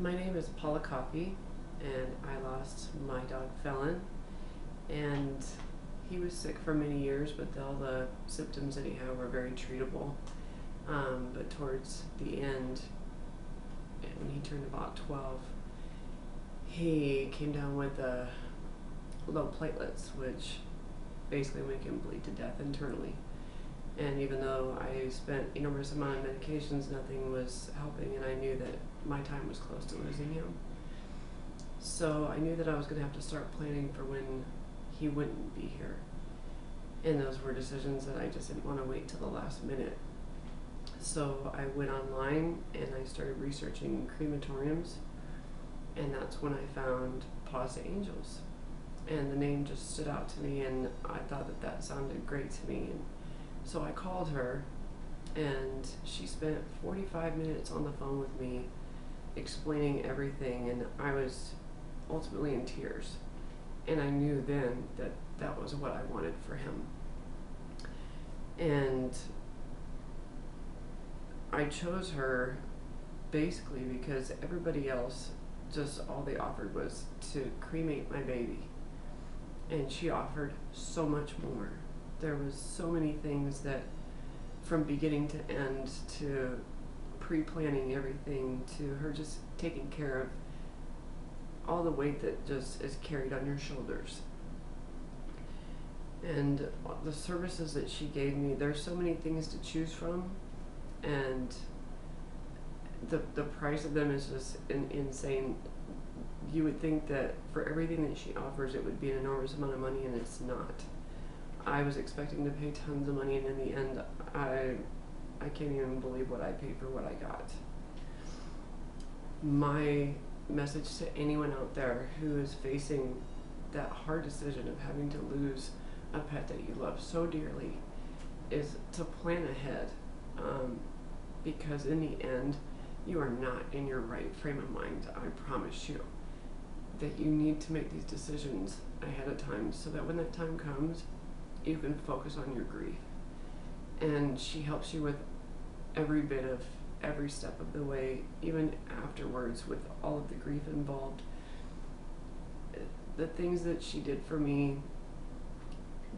My name is Paula Coffey, and I lost my dog Felon, and he was sick for many years, but all the symptoms that he had were very treatable. But towards the end, when he turned about 12, he came down with low platelets, which basically make him bleed to death internally. And even though I spent enormous amount of medications, nothing was helping, and I knew that my time was close to losing him. So I knew that I was going to have to start planning for when he wouldn't be here. And those were decisions that I just didn't want to wait till the last minute. So I went online and I started researching crematoriums, and that's when I found Paws to Angels. And the name just stood out to me, and I thought that that sounded great to me. And so I called her, and she spent 45 minutes on the phone with me explaining everything, and I was ultimately in tears. And I knew then that that was what I wanted for him. And I chose her basically because everybody else, just all they offered was to cremate my baby. And she offered so much more. There was so many things that, from beginning to end, to pre-planning everything, to her just taking care of all the weight that just is carried on your shoulders. And the services that she gave me, there's so many things to choose from, and the price of them is just insane. You would think that for everything that she offers, it would be an enormous amount of money, and it's not. I was expecting to pay tons of money, and in the end, I can't even believe what I paid for what I got. My message to anyone out there who is facing that hard decision of having to lose a pet that you love so dearly is to plan ahead, because in the end, you are not in your right frame of mind. I promise you that you need to make these decisions ahead of time so that when that time comes, you can focus on your grief. And she helps you with every bit of every step of the way, even afterwards, with all of the grief involved. The things that she did for me,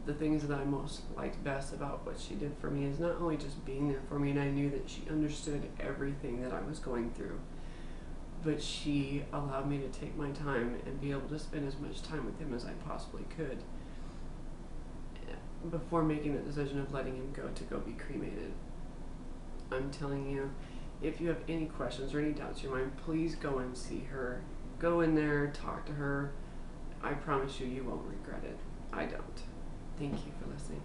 the things that I most liked best about what she did for me is not only just being there for me, and I knew that she understood everything that I was going through, but she allowed me to take my time and be able to spend as much time with him as I possibly could before making the decision of letting him go to go be cremated. I'm telling you, if you have any questions or any doubts in your mind, please go and see her. Go in there, talk to her. I promise you, you won't regret it. I don't. Thank you for listening.